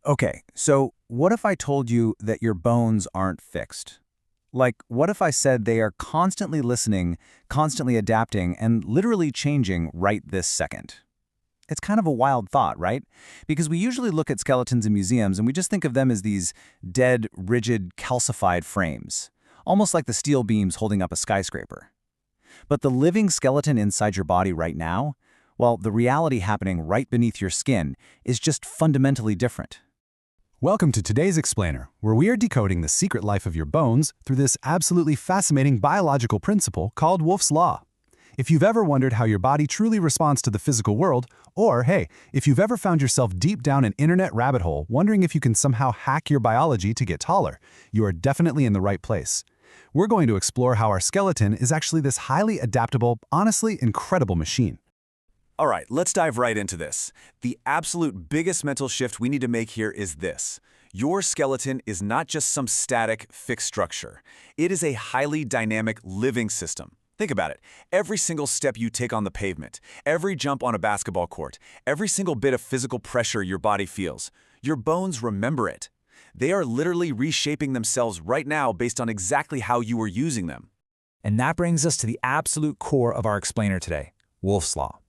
Okay, so what if I told you that your bones aren't fixed? Like, what if I said they are constantly listening, constantly adapting, and literally changing right this second? It's kind of a wild thought, right? Because we usually look at skeletons in museums and we just think of them as these dead, rigid, calcified frames, almost like the steel beams holding up a skyscraper. But the living skeleton inside your body right now, well, the reality happening right beneath your skin is just fundamentally different. Welcome to today's Explainer, where we are decoding the secret life of your bones through this absolutely fascinating biological principle called Wolff's Law. If you've ever wondered how your body truly responds to the physical world, or hey, if you've ever found yourself deep down an internet rabbit hole wondering if you can somehow hack your biology to get taller, you are definitely in the right place. We're going to explore how our skeleton is actually this highly adaptable, honestly incredible machine. All right, let's dive right into this. The absolute biggest mental shift we need to make here is this. Your skeleton is not just some static, fixed structure. It is a highly dynamic living system. Think about it. Every single step you take on the pavement, every jump on a basketball court, every single bit of physical pressure your body feels, your bones remember it. They are literally reshaping themselves right now based on exactly how you are using them. And that brings us to the absolute core of our explainer today, Wolff's Law.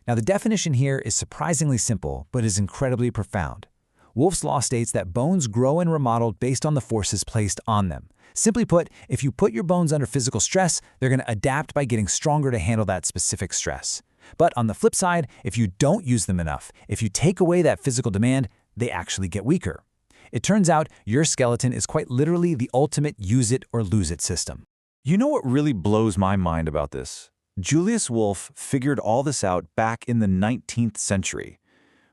Now, the definition here is surprisingly simple, but is incredibly profound. Wolff's Law states that bones grow and remodel based on the forces placed on them. Simply put, if you put your bones under physical stress, they're going to adapt by getting stronger to handle that specific stress. But on the flip side, if you don't use them enough, if you take away that physical demand, they actually get weaker. It turns out your skeleton is quite literally the ultimate use-it-or-lose-it system. You know what really blows my mind about this? Julius Wolff figured all this out back in the 19th century.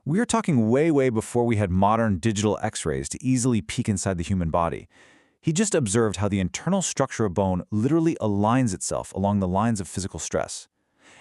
We are talking way before we had modern digital X-rays to easily peek inside the human body. He just observed how the internal structure of bone literally aligns itself along the lines of physical stress.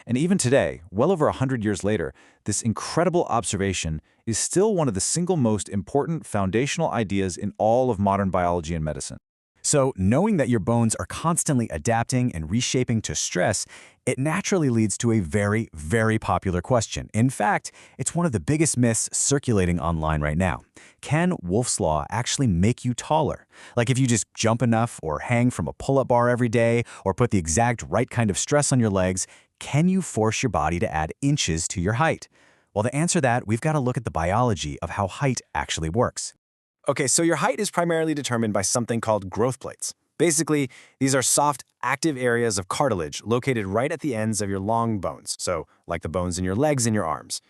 And even today, well over 100 years later, this incredible observation is still one of the single most important foundational ideas in all of modern biology and medicine. So, knowing that your bones are constantly adapting and reshaping to stress, it naturally leads to a very popular question. In fact, it's one of the biggest myths circulating online right now. Can Wolff's Law actually make you taller? Like if you just jump enough or hang from a pull-up bar every day or put the exact right kind of stress on your legs, can you force your body to add inches to your height? Well, to answer that, we've got to look at the biology of how height actually works. Okay, so your height is primarily determined by something called growth plates. Basically, these are soft, active areas of cartilage located right at the ends of your long bones, so like the bones in your legs and your arms.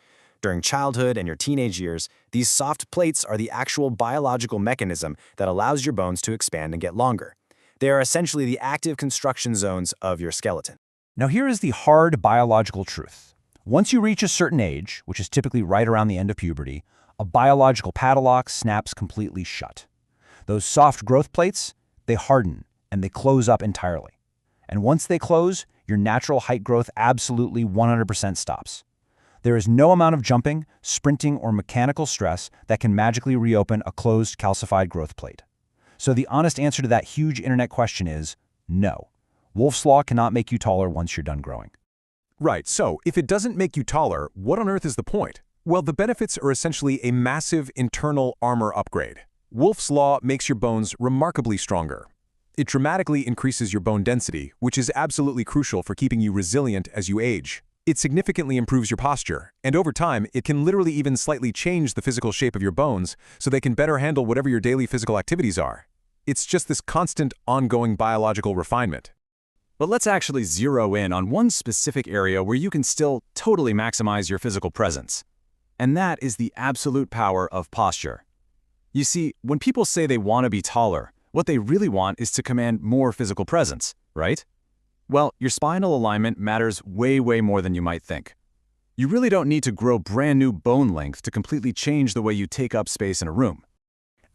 During childhood and your teenage years, these soft plates are the actual biological mechanism that allows your bones to expand and get longer. They are essentially the active construction zones of your skeleton. Now here is the hard biological truth. Once you reach a certain age, which is typically right around the end of puberty, a biological padlock snaps completely shut. Those soft growth plates, they harden and they close up entirely. And once they close, your natural height growth absolutely 100% stops. There is no amount of jumping, sprinting, or mechanical stress that can magically reopen a closed calcified growth plate. So the honest answer to that huge internet question is no. Wolff's Law cannot make you taller once you're done growing. Right, so if it doesn't make you taller, what on earth is the point? Well, the benefits are essentially a massive internal armor upgrade. Wolff's Law makes your bones remarkably stronger. It dramatically increases your bone density, which is absolutely crucial for keeping you resilient as you age. It significantly improves your posture, and over time, it can literally even slightly change the physical shape of your bones so they can better handle whatever your daily physical activities are. It's just this constant, ongoing biological refinement. But let's actually zero in on one specific area where you can still totally maximize your physical presence. And that is the absolute power of posture. You see, when people say they want to be taller, what they really want is to command more physical presence, right? Well, your spinal alignment matters way more than you might think. You really don't need to grow brand new bone length to completely change the way you take up space in a room.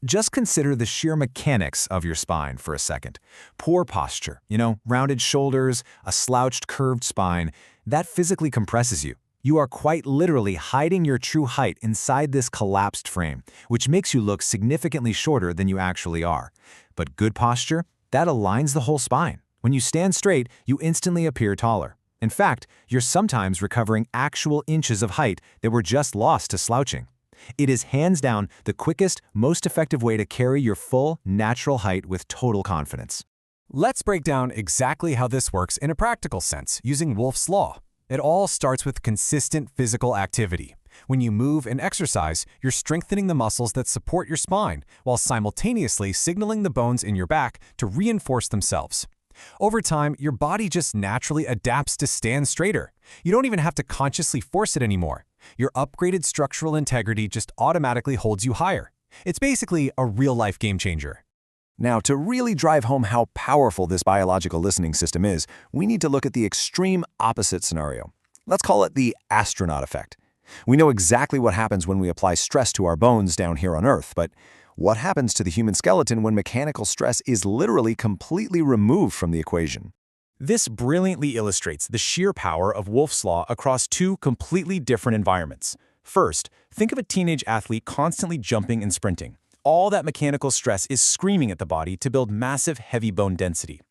Just consider the sheer mechanics of your spine for a second. Poor posture, rounded shoulders, a slouched curved spine, that physically compresses you. You are quite literally hiding your true height inside this collapsed frame, which makes you look significantly shorter than you actually are. But good posture, that aligns the whole spine. When you stand straight, you instantly appear taller. In fact, you're sometimes recovering actual inches of height that were just lost to slouching. It is hands down the quickest, most effective way to carry your full, natural height with total confidence. Let's break down exactly how this works in a practical sense using Wolff's Law. It all starts with consistent physical activity. When you move and exercise, you're strengthening the muscles that support your spine while simultaneously signaling the bones in your back to reinforce themselves. Over time, your body just naturally adapts to stand straighter. You don't even have to consciously force it anymore. Your upgraded structural integrity just automatically holds you higher. It's basically a real-life game changer. Now, to really drive home how powerful this biological listening system is, we need to look at the extreme opposite scenario. Let's call it the astronaut effect. We know exactly what happens when we apply stress to our bones down here on Earth, but what happens to the human skeleton when mechanical stress is literally completely removed from the equation? This brilliantly illustrates the sheer power of Wolff's Law across two completely different environments. First, think of a teenage athlete constantly jumping and sprinting. All that mechanical stress is screaming at the body to build massive, heavy bone density.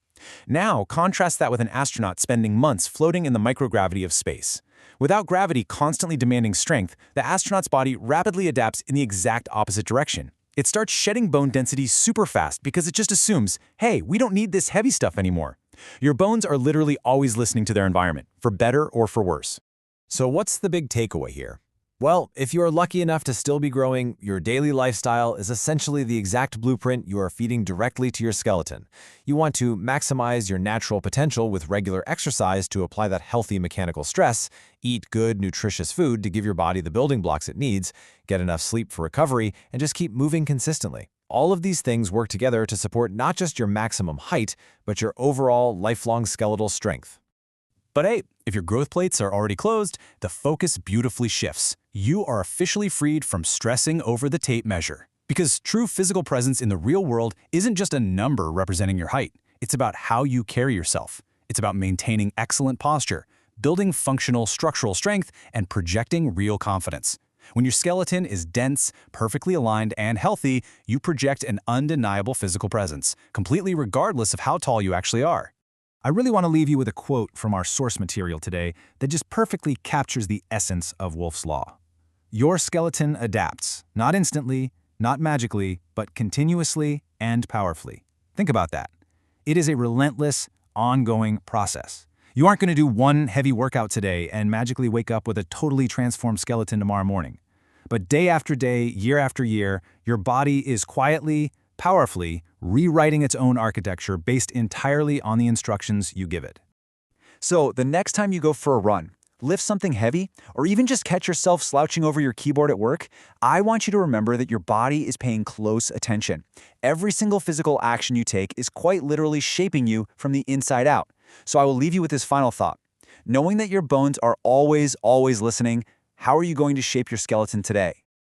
Now, contrast that with an astronaut spending months floating in the microgravity of space. Without gravity constantly demanding strength, the astronaut's body rapidly adapts in the exact opposite direction. It starts shedding bone density super fast because it just assumes, hey, we don't need this heavy stuff anymore. Your bones are literally always listening to their environment, for better or for worse. So what's the big takeaway here? Well, if you are lucky enough to still be growing, your daily lifestyle is essentially the exact blueprint you are feeding directly to your skeleton. You want to maximize your natural potential with regular exercise to apply that healthy mechanical stress, eat good, nutritious food to give your body the building blocks it needs, get enough sleep for recovery, and just keep moving consistently. All of these things work together to support not just your maximum height, but your overall lifelong skeletal strength. But hey, if your growth plates are already closed, the focus beautifully shifts. You are officially freed from stressing over the tape measure. Because true physical presence in the real world isn't just a number representing your height. It's about how you carry yourself. It's about maintaining excellent posture, building functional structural strength, and projecting real confidence. When your skeleton is dense, perfectly aligned, and healthy, you project an undeniable physical presence, completely regardless of how tall you actually are. I really want to leave you with a quote from our source material today that just perfectly captures the essence of Wolff's Law. Your skeleton adapts, not instantly, not magically, but continuously and powerfully. Think about that. It is a relentless, ongoing process. You aren't going to do one heavy workout today and magically wake up with a totally transformed skeleton tomorrow morning. But day after day, year after year, your body is quietly, powerfully rewriting its own architecture based entirely on the instructions you give it. So the next time you go for a run, lift something heavy, or even just catch yourself slouching over your keyboard at work, I want you to remember that your body is paying close attention. Every single physical action you take is quite literally shaping you from the inside out. So I will leave you with this final thought. Knowing that your bones are always listening, how are you going to shape your skeleton today?